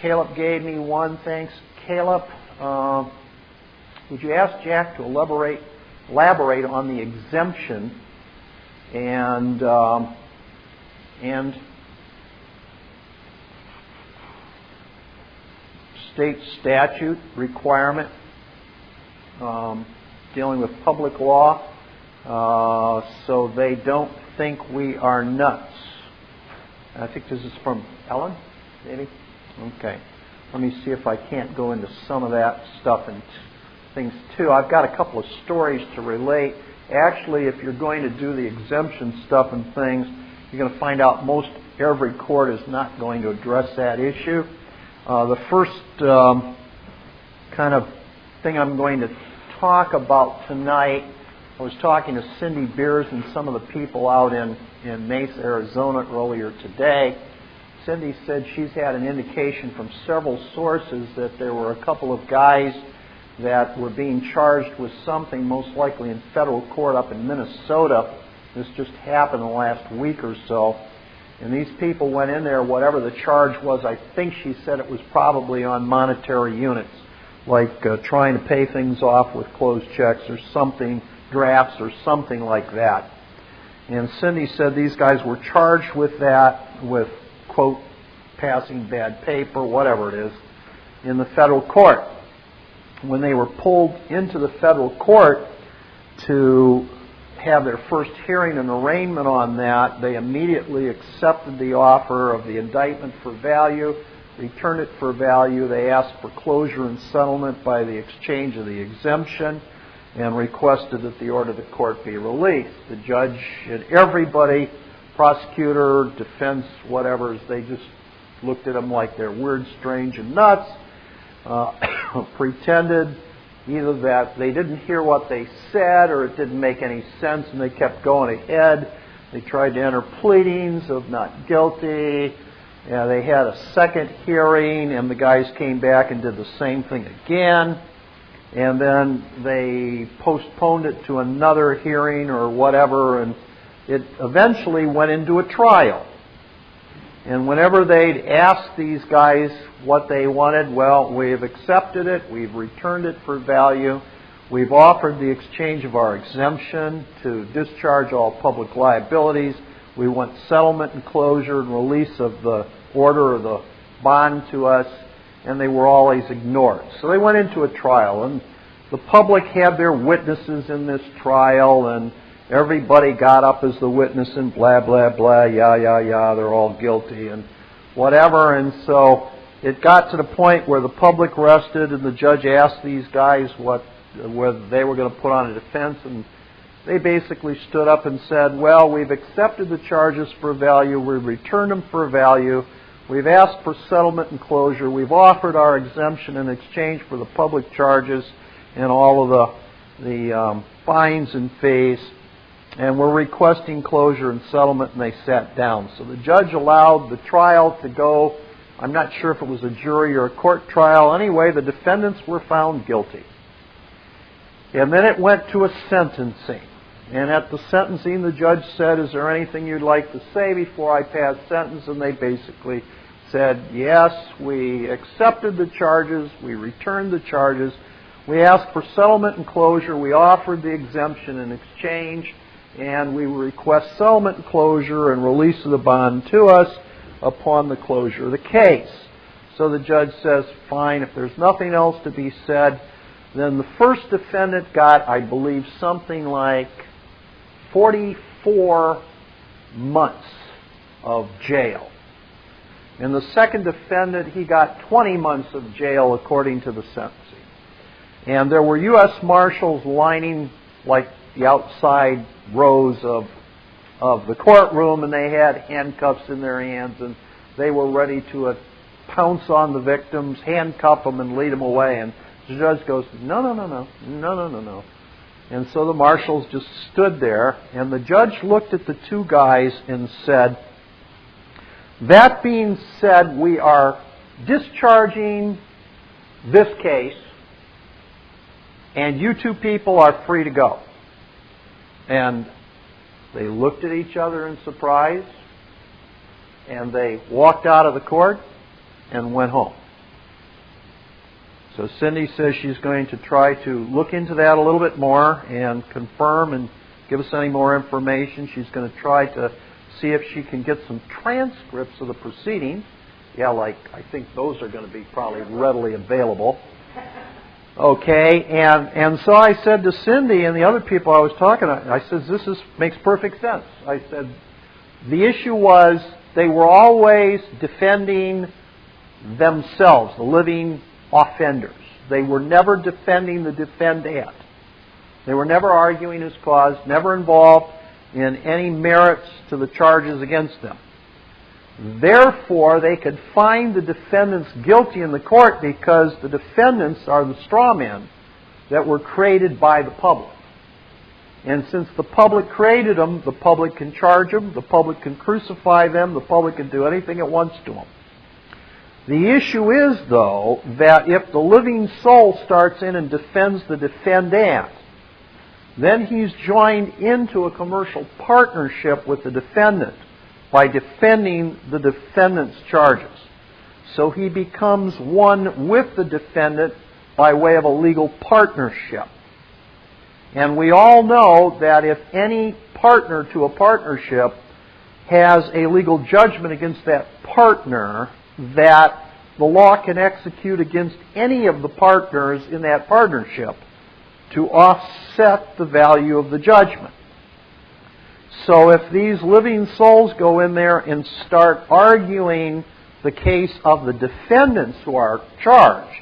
Caleb gave me one. Thanks, Caleb. Would you ask Jack to elaborate on the exemption and state statute requirement dealing with public law, so they don't think we are nuts. I think this is from Ellen, maybe? Okay. Let me see if I can't go into some of that stuff and things too. I've got a couple of stories to relate. Actually, if you're going to do the exemption stuff and things, you're going to find out most every court is not going to address that issue. The first kind of thing I'm going to talk about tonight, I was talking to Cindy Beers and some of the people out in Mesa, Arizona earlier today. Cindy said she's had an indication from several sources that there were a couple of guys that were being charged with something, most likely in federal court up in Minnesota. This just happened the last week or so. And these people went in there, whatever the charge was, I think she said it was probably on monetary units, like trying to pay things off with closed checks or something, drafts or something like that. And Cindy said these guys were charged with that, with, quote, passing bad paper, whatever it is, in the federal court. When they were pulled into the federal court to have their first hearing and arraignment on that, they immediately accepted the offer of the indictment for value, returned it for value. They asked for closure and settlement by the exchange of the exemption and requested that the order of the court be released. The judge and everybody, prosecutor, defense, whatever, they just looked at them like they're weird, strange, and nuts, pretended either that they didn't hear what they said or it didn't make any sense, and they kept going ahead. They tried to enter pleadings of not guilty. They had a second hearing, and the guys came back and did the same thing again. And then they postponed it to another hearing or whatever, and it eventually went into a trial. And whenever they'd ask these guys what they wanted, well, we've accepted it, we've returned it for value, we've offered the exchange of our exemption to discharge all public liabilities, we want settlement and closure and release of the order or the bond to us, and they were always ignored. So they went into a trial, and the public had their witnesses in this trial, and everybody got up as the witness and blah, blah, blah, yeah, yeah, yeah, they're all guilty and whatever. And so it got to the point where the public rested and the judge asked these guys whether they were going to put on a defense, and they basically stood up and said, well, we've accepted the charges for value, we've returned them for value, we've asked for settlement and closure, we've offered our exemption in exchange for the public charges and all of the fines and fees, and we're requesting closure and settlement, and they sat down. So the judge allowed the trial to go. I'm not sure if it was a jury or a court trial. Anyway, the defendants were found guilty. And then it went to a sentencing. And at the sentencing, the judge said, is there anything you'd like to say before I pass sentence? And they basically said, yes, we accepted the charges, we returned the charges, we asked for settlement and closure, we offered the exemption in exchange, and we request settlement and closure and release of the bond to us upon the closure of the case. So the judge says, fine, if there's nothing else to be said, then the first defendant got, I believe, something like 44 months of jail. And the second defendant, he got 20 months of jail according to the sentencing. And there were U.S. Marshals lining like the outside rows of the courtroom, and they had handcuffs in their hands, and they were ready to pounce on the victims, handcuff them, and lead them away. And the judge goes, no, no, no, no, no, no, no, no. And so the marshals just stood there, and the judge looked at the two guys and said, that being said, we are discharging this case, and you two people are free to go. And they looked at each other in surprise, and they walked out of the court and went home. So Cindy says she's going to try to look into that a little bit more and confirm and give us any more information. She's going to try to see if she can get some transcripts of the proceedings. Yeah, like I think those are going to be probably readily available. Okay, and so I said to Cindy and the other people I was talking to, I said, makes perfect sense. I said, the issue was they were always defending themselves, the living offenders. They were never defending the defendant. They were never arguing his cause, never involved in any merits to the charges against them. Therefore, they could find the defendants guilty in the court because the defendants are the straw men that were created by the public. And since the public created them, the public can charge them, the public can crucify them, the public can do anything it wants to them. The issue is, though, that if the living soul starts in and defends the defendant, then he's joined into a commercial partnership with the defendant by defending the defendant's charges. So he becomes one with the defendant by way of a legal partnership. And we all know that if any partner to a partnership has a legal judgment against that partner, that the law can execute against any of the partners in that partnership to offset the value of the judgment. So if these living souls go in there and start arguing the case of the defendants who are charged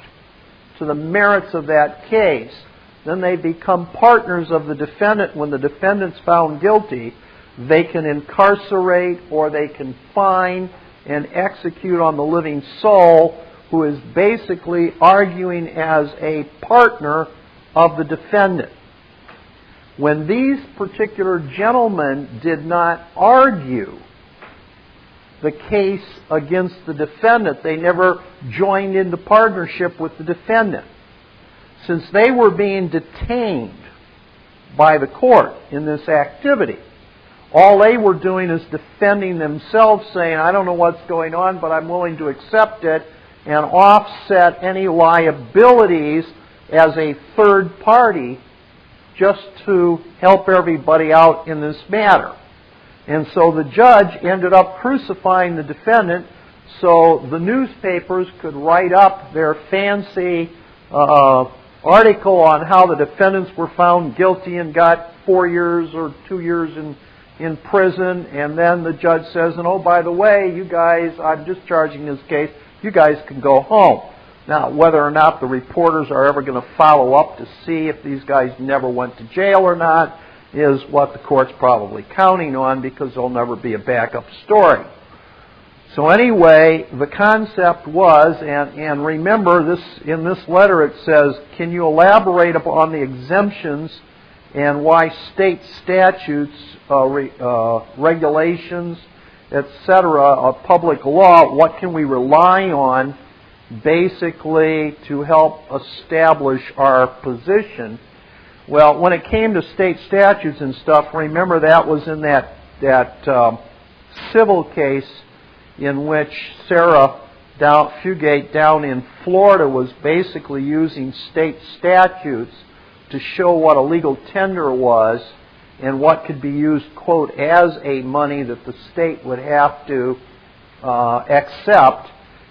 to the merits of that case, then they become partners of the defendant. When the defendant's found guilty, they can incarcerate or they can fine and execute on the living soul who is basically arguing as a partner of the defendant. When these particular gentlemen did not argue the case against the defendant, they never joined into partnership with the defendant. Since they were being detained by the court in this activity, all they were doing is defending themselves, saying, I don't know what's going on, but I'm willing to accept it and offset any liabilities as a third party just to help everybody out in this matter. And so the judge ended up crucifying the defendant so the newspapers could write up their fancy article on how the defendants were found guilty and got 4 years or 2 years in prison. And then the judge says, and oh, by the way, you guys, I'm discharging this case, you guys can go home. Now, whether or not the reporters are ever going to follow up to see if these guys never went to jail or not is what the court's probably counting on, because there'll never be a backup story. So anyway, the concept was, and remember this, in this letter it says, can you elaborate upon the exemptions and why state statutes, regulations, etc., of public law, what can we rely on basically to help establish our position? Well, when it came to state statutes and stuff, remember that was in that civil case in which Sarah Fugate down in Florida was basically using state statutes to show what a legal tender was and what could be used, quote, as a money that the state would have to accept.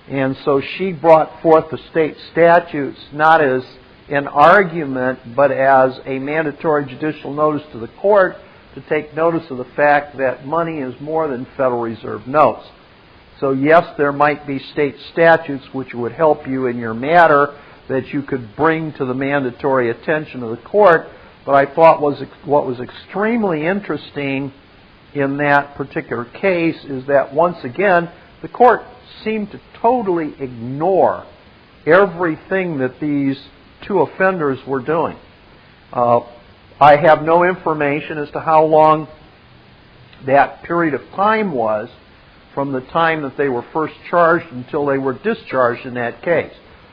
And so she brought forth the state statutes not as an argument, but as a mandatory judicial notice to the court to take notice of the fact that money is more than Federal Reserve notes. So yes, there might be state statutes which would help you in your matter that you could bring to the mandatory attention of the court, but I thought what was extremely interesting in that particular case is that once again, the court seemed to totally ignore everything that these two offenders were doing. I have no information as to how long that period of time was from the time that they were first charged until they were discharged in that case.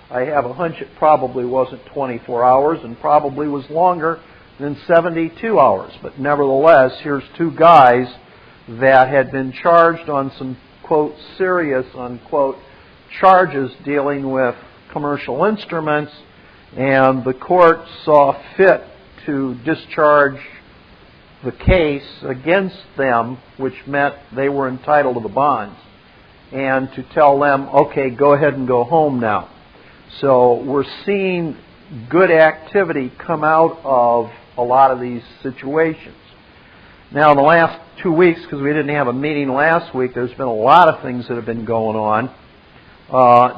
I have a hunch it probably wasn't 24 hours and probably was longer than 72 hours. But nevertheless, here's two guys that had been charged on some, quote, serious, unquote, charges dealing with commercial instruments, and the court saw fit to discharge the case against them, which meant they were entitled to the bonds, and to tell them, okay, go ahead and go home now. So we're seeing good activity come out of a lot of these situations. Now, in the last 2 weeks, because we didn't have a meeting last week, there's been a lot of things that have been going on.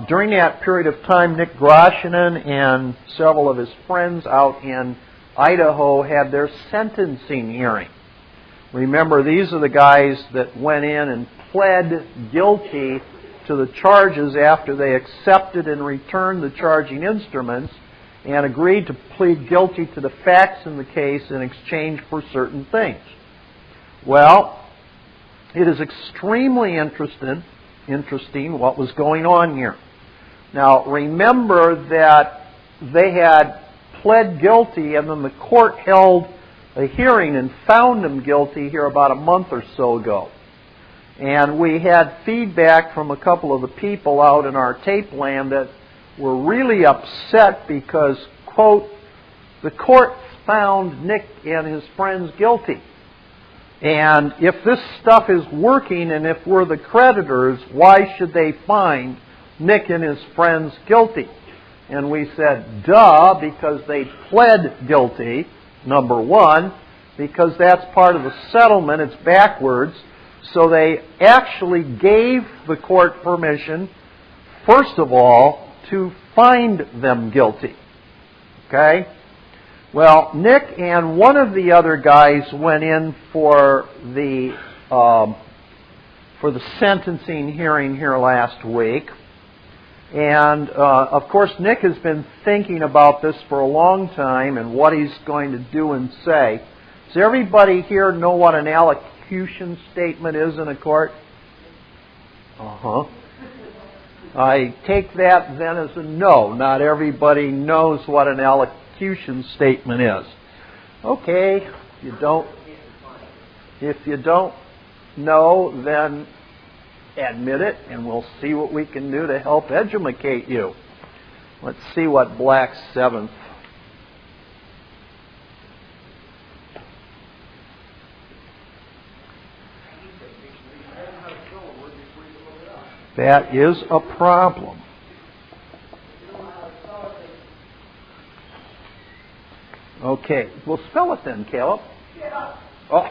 During that period of time, Nick Groshinen and several of his friends out in Idaho had their sentencing hearing. Remember, these are the guys that went in and pled guilty to the charges after they accepted and returned the charging instruments and agreed to plead guilty to the facts in the case in exchange for certain things. Well, it is extremely interesting what was going on here. Now, remember that they had pled guilty, and then the court held a hearing and found them guilty here about a month or so ago. And we had feedback from a couple of the people out in our tape land that were really upset because, quote, the court found Nick and his friends guilty. And if this stuff is working and if we're the creditors, why should they find Nick and his friends guilty? And we said, duh, because they pled guilty, number one, because that's part of the settlement, it's backwards. So they actually gave the court permission, first of all, to find them guilty. Okay? Well, Nick and one of the other guys went in for the sentencing hearing here last week. And, of course, Nick has been thinking about this for a long time and what he's going to do and say. Does everybody here know what an allocution statement is in a court? Uh-huh. I take that then as a no. Not everybody knows what an allocution statement is. Okay, if you don't know, then admit it, and we'll see what we can do to help educate you. Let's see what Black 7th. That is a problem. Okay, we'll spell it then, Caleb. Oh,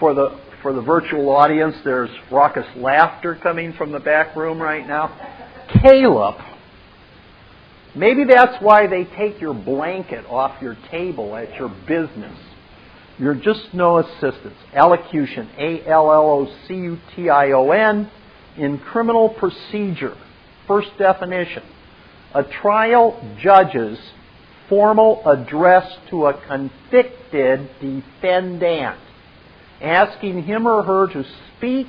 for the virtual audience, there's raucous laughter coming from the back room right now. Caleb, maybe that's why they take your blanket off your table at your business. You're just no assistance. Allocution, A-L-L-O-C-U-T-I-O-N. In criminal procedure, first definition, a trial judge's formal address to a convicted defendant, asking him or her to speak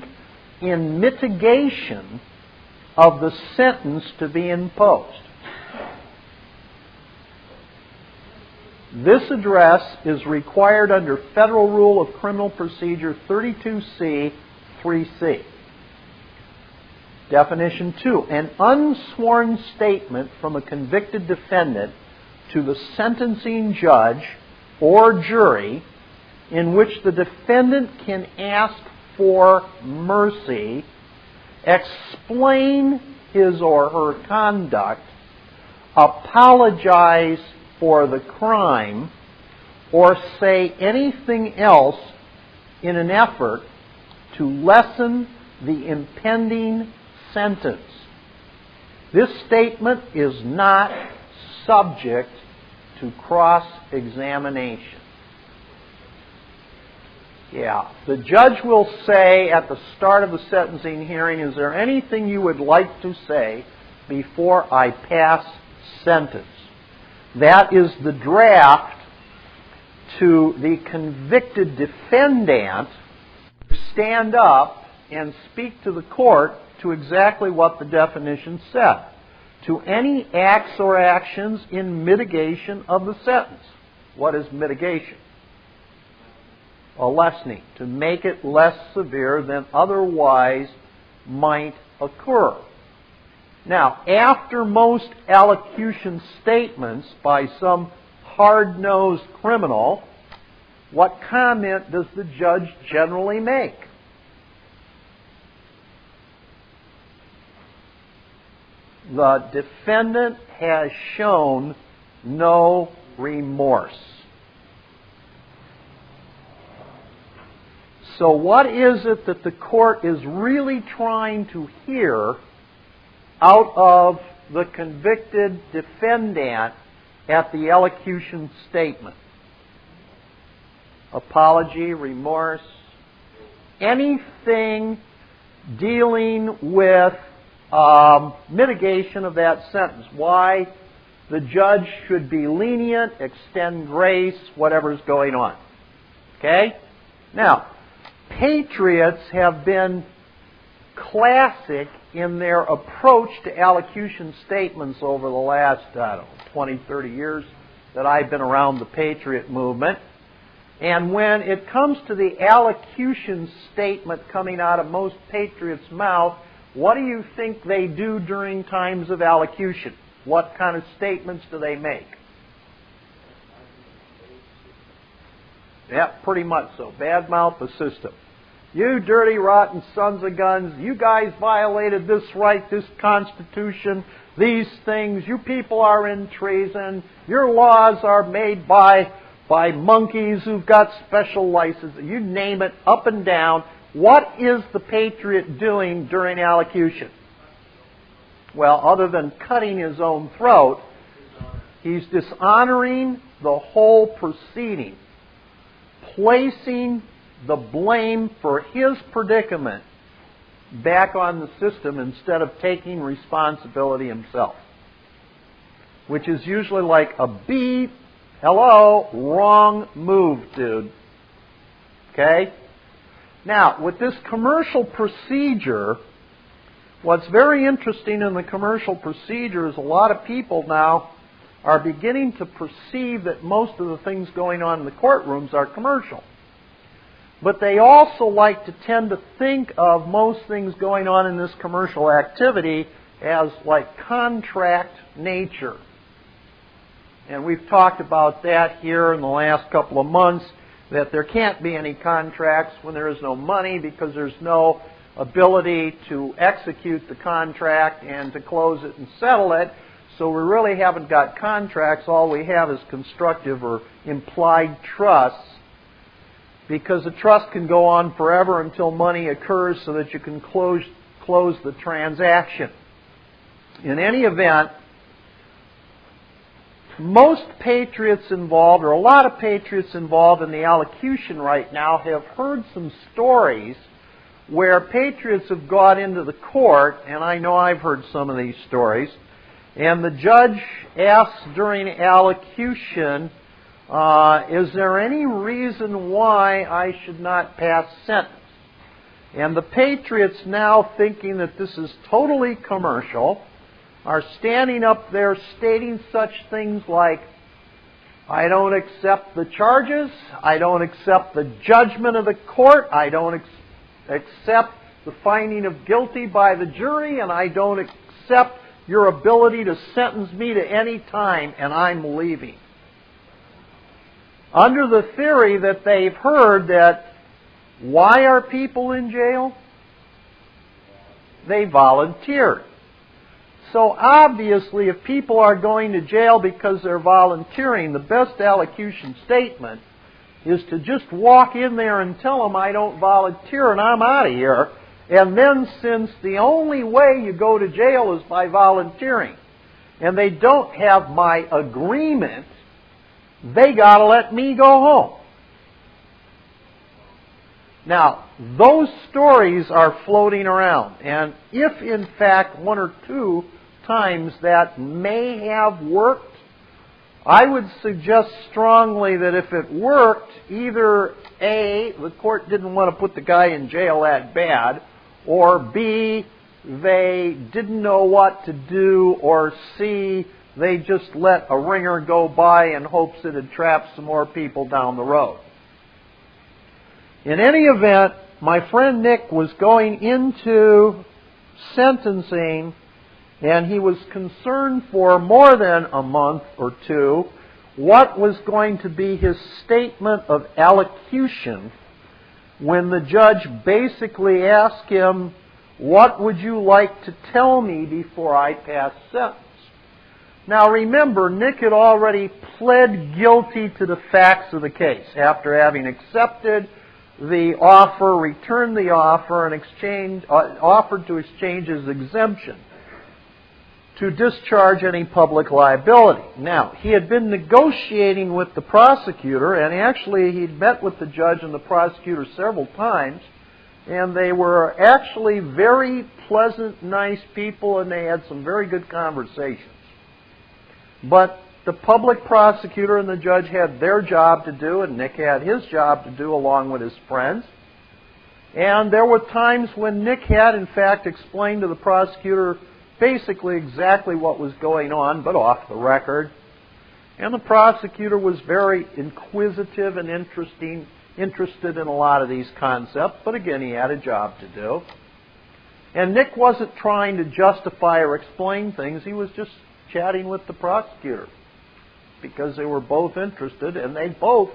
in mitigation of the sentence to be imposed. This address is required under Federal Rule of Criminal Procedure 32C, 3C. Definition 2, an unsworn statement from a convicted defendant to the sentencing judge or jury in which the defendant can ask for mercy, explain his or her conduct, apologize for the crime, or say anything else in an effort to lessen the impending sentence. This statement is not subject to cross-examination. Yeah, the judge will say at the start of the sentencing hearing, is there anything you would like to say before I pass sentence? That is the draft to the convicted defendant to stand up and speak to the court to exactly what the definition said. To any acts or actions in mitigation of the sentence. What is mitigation? A lessening. To make it less severe than otherwise might occur. Now, after most allocution statements by some hard-nosed criminal, what comment does the judge generally make? The defendant has shown no remorse. So what is it that the court is really trying to hear out of the convicted defendant at the elocution statement? Apology, remorse, anything dealing with mitigation of that sentence. Why the judge should be lenient, extend grace, whatever's going on. Okay? Now, patriots have been classic in their approach to allocution statements over the last, 20, 30 years that I've been around the patriot movement. And when it comes to the allocution statement coming out of most patriots' mouth, what do you think they do during times of allocution? What kind of statements do they make? Yeah, pretty much so. Badmouth the system. You dirty, rotten sons of guns, you guys violated this right, this Constitution, these things. You people are in treason. Your laws are made by monkeys who've got special licenses. You name it, up and down. What is the patriot doing during allocution? Well, other than cutting his own throat, he's dishonoring the whole proceeding, placing the blame for his predicament back on the system instead of taking responsibility himself. Which is usually like a beep, hello, wrong move, dude. Okay? Now, with this commercial procedure, what's very interesting in the commercial procedure is a lot of people now are beginning to perceive that most of the things going on in the courtrooms are commercial. But they also like to tend to think of most things going on in this commercial activity as like contract nature. And we've talked about that here in the last couple of months, that there can't be any contracts when there is no money because there's no ability to execute the contract and to close it and settle it. So we really haven't got contracts. All we have is constructive or implied trusts, because a trust can go on forever until money occurs so that you can close the transaction. In any event, most patriots involved, or a lot of patriots involved in the allocution right now, have heard some stories where patriots have got into the court, and I know I've heard some of these stories, and the judge asks during allocution, is there any reason why I should not pass sentence? And the patriots, now thinking that this is totally commercial, are standing up there stating such things like, I don't accept the charges, I don't accept the judgment of the court, I don't accept the finding of guilty by the jury, and I don't accept your ability to sentence me to any time, and I'm leaving. Under the theory that they've heard that, why are people in jail? They volunteered. So obviously, if people are going to jail because they're volunteering, the best allocution statement is to just walk in there and tell them, I don't volunteer and I'm out of here. And then, since the only way you go to jail is by volunteering, and they don't have my agreement, they got to let me go home. Now, those stories are floating around, and if in fact one or two times that may have worked, I would suggest strongly that if it worked, either A, the court didn't want to put the guy in jail that bad, or B, they didn't know what to do, or C, they just let a ringer go by in hopes it would trap some more people down the road. In any event, my friend Nick was going into sentencing And he was concerned for more than a month or two what was going to be his statement of allocution when the judge basically asked him, "What would you like to tell me before I pass sentence?" Now remember, Nick had already pled guilty to the facts of the case after having accepted the offer, returned the offer, and offered to exchange his exemption to discharge any public liability. Now, he had been negotiating with the prosecutor, and actually he'd met with the judge and the prosecutor several times, and they were actually very pleasant, nice people, and they had some very good conversations. But the public prosecutor and the judge had their job to do, and Nick had his job to do along with his friends. And there were times when Nick had, in fact, explained to the prosecutor basically exactly what was going on, but off the record. And the prosecutor was very inquisitive and interested in a lot of these concepts, but again, he had a job to do. And Nick wasn't trying to justify or explain things, he was just chatting with the prosecutor because they were both interested, and they both,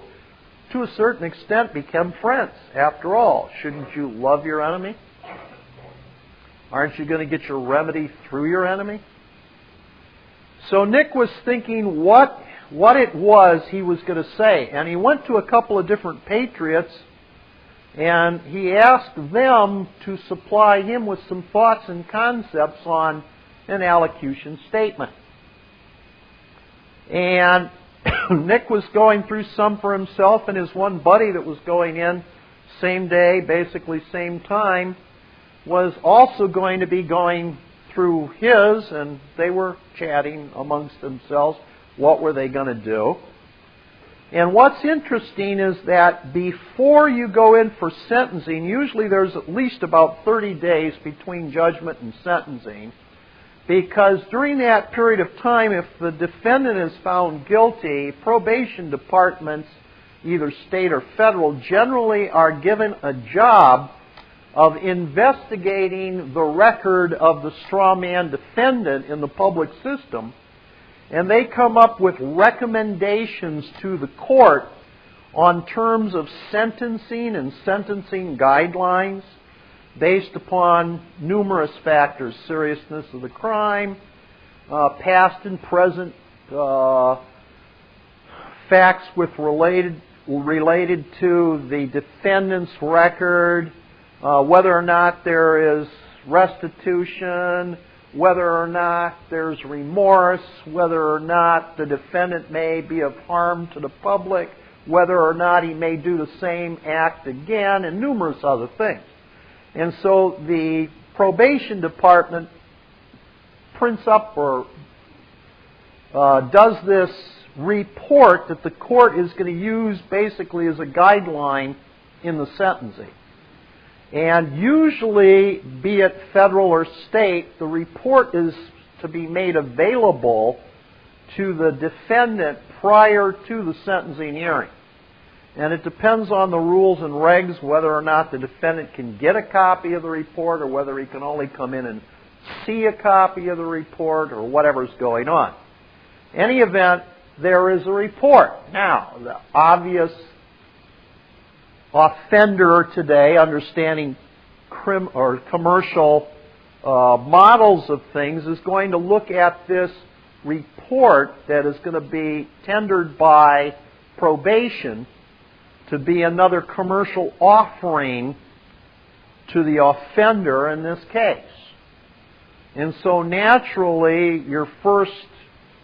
to a certain extent, became friends. After all, shouldn't you love your enemy? Aren't you going to get your remedy through your enemy? So Nick was thinking what it was he was going to say. And he went to a couple of different patriots and he asked them to supply him with some thoughts and concepts on an allocution statement. And Nick was going through some for himself, and his one buddy that was going in same day, basically same time, was also going to be going through his, and they were chatting amongst themselves. What were they going to do? And what's interesting is that before you go in for sentencing, usually there's at least about 30 days between judgment and sentencing, because during that period of time, if the defendant is found guilty, probation departments, either state or federal, generally are given a job of investigating the record of the straw man defendant in the public system, and they come up with recommendations to the court on terms of sentencing and sentencing guidelines based upon numerous factors: seriousness of the crime, past and present facts related to the defendant's record, whether or not there is restitution, whether or not there's remorse, whether or not the defendant may be of harm to the public, whether or not he may do the same act again, and numerous other things. And so the probation department prints up or does this report that the court is going to use basically as a guideline in the sentencing. And usually, be it federal or state, the report is to be made available to the defendant prior to the sentencing hearing. And it depends on the rules and regs whether or not the defendant can get a copy of the report or whether he can only come in and see a copy of the report or whatever's going on. In any event, there is a report. Now, the obvious offender today, understanding commercial models of things, is going to look at this report that is going to be tendered by probation to be another commercial offering to the offender in this case. And so naturally, your first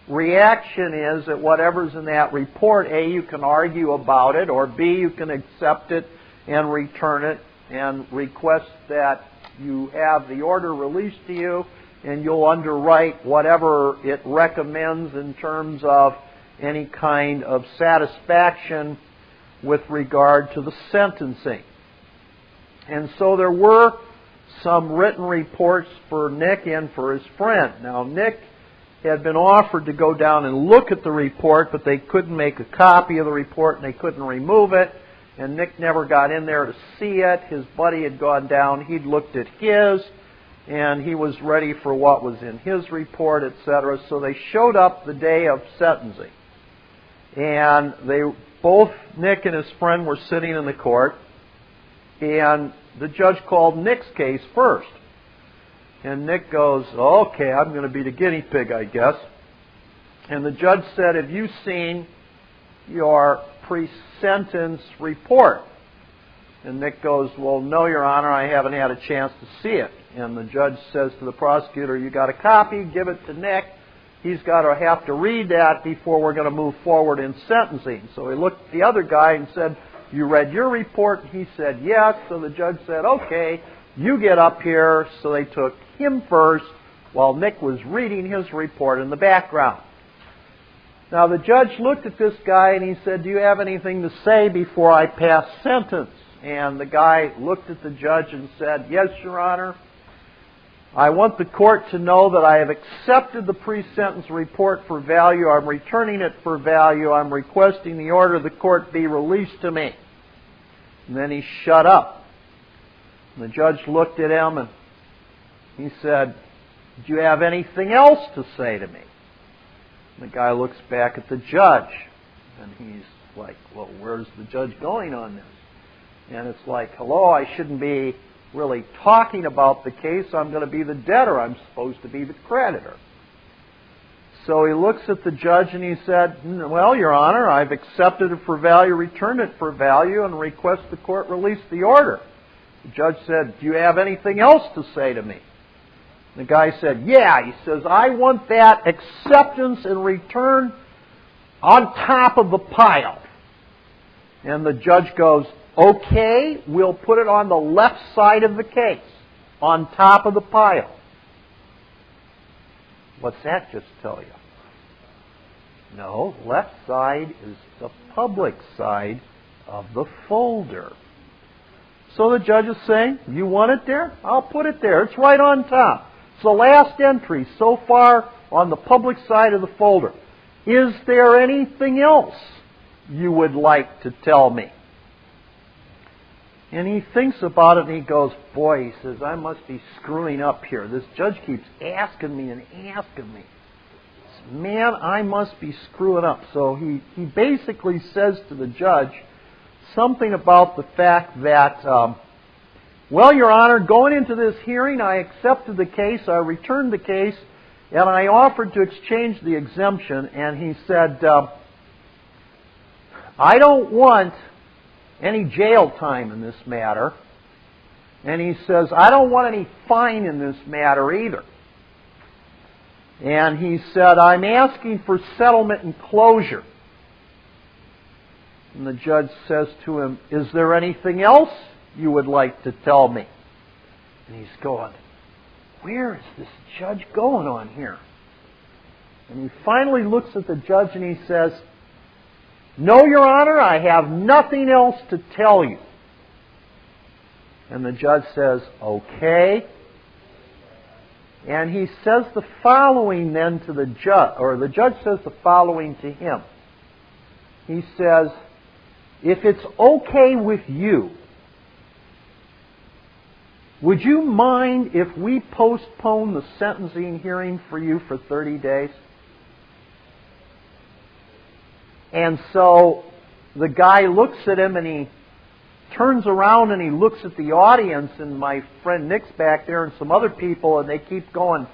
reaction is that whatever's in that report, A, you can argue about it, or B, you can accept it and return it and request that you have the order released to you, and you'll underwrite whatever it recommends in terms of any kind of satisfaction with regard to the sentencing. And so there were some written reports for Nick and for his friend. Now, Nick had been offered to go down and look at the report, but they couldn't make a copy of the report and they couldn't remove it. And Nick never got in there to see it. His buddy had gone down. He'd looked at his. and he was ready for what was in his report, etc. So they showed up the day of sentencing. And both Nick and his friend were sitting in the court, and the judge called Nick's case first. And Nick goes, okay, I'm going to be the guinea pig, I guess. And the judge said, have you seen your pre-sentence report? And Nick goes, well, no, Your Honor, I haven't had a chance to see it. And the judge says to the prosecutor, you got a copy, give it to Nick. He's got to have to read that before we're going to move forward in sentencing. So he looked at the other guy and said, you read your report? And he said, yes. So the judge said, okay, you get up here. So they took him first while Nick was reading his report in the background. Now the judge looked at this guy and he said, do you have anything to say before I pass sentence? And the guy looked at the judge and said, yes, Your Honor. I want the court to know that I have accepted the pre-sentence report for value. I'm returning it for value. I'm requesting the order of the court be released to me. And then he shut up. And the judge looked at him and he said, do you have anything else to say to me? And the guy looks back at the judge and he's like, well, where's the judge going on this? And it's like, hello, I shouldn't be really talking about the case. I'm going to be the debtor. I'm supposed to be the creditor. So he looks at the judge and he said, well, Your Honor, I've accepted it for value, returned it for value, and request the court release the order. The judge said, do you have anything else to say to me? The guy said, yeah. He says, I want that acceptance and return on top of the pile. And the judge goes, okay, we'll put it on the left side of the case, on top of the pile. What's that just tell you? No, left side is the public side of the folder. So the judge is saying, you want it there? I'll put it there. It's right on top. It's the last entry so far on the public side of the folder. Is there anything else you would like to tell me? And he thinks about it and he goes, boy, he says, I must be screwing up here. This judge keeps asking me and asking me. Man, I must be screwing up. So he basically says to the judge something about the fact that, well, Your Honor, going into this hearing, I accepted the case, I returned the case, and I offered to exchange the exemption. And he said, I don't want any jail time in this matter. And he says, I don't want any fine in this matter either. And he said, I'm asking for settlement and closure. And the judge says to him, is there anything else you would like to tell me? And he's going, where is this judge going on here? And he finally looks at the judge and he says, no, Your Honor, I have nothing else to tell you. And the judge says, okay. And he says the following then to the judge, or the judge says the following to him. He says, if it's okay with you, would you mind if we postpone the sentencing hearing for you for 30 days? And so the guy looks at him and he turns around and he looks at the audience, and my friend Nick's back there and some other people, and they keep going,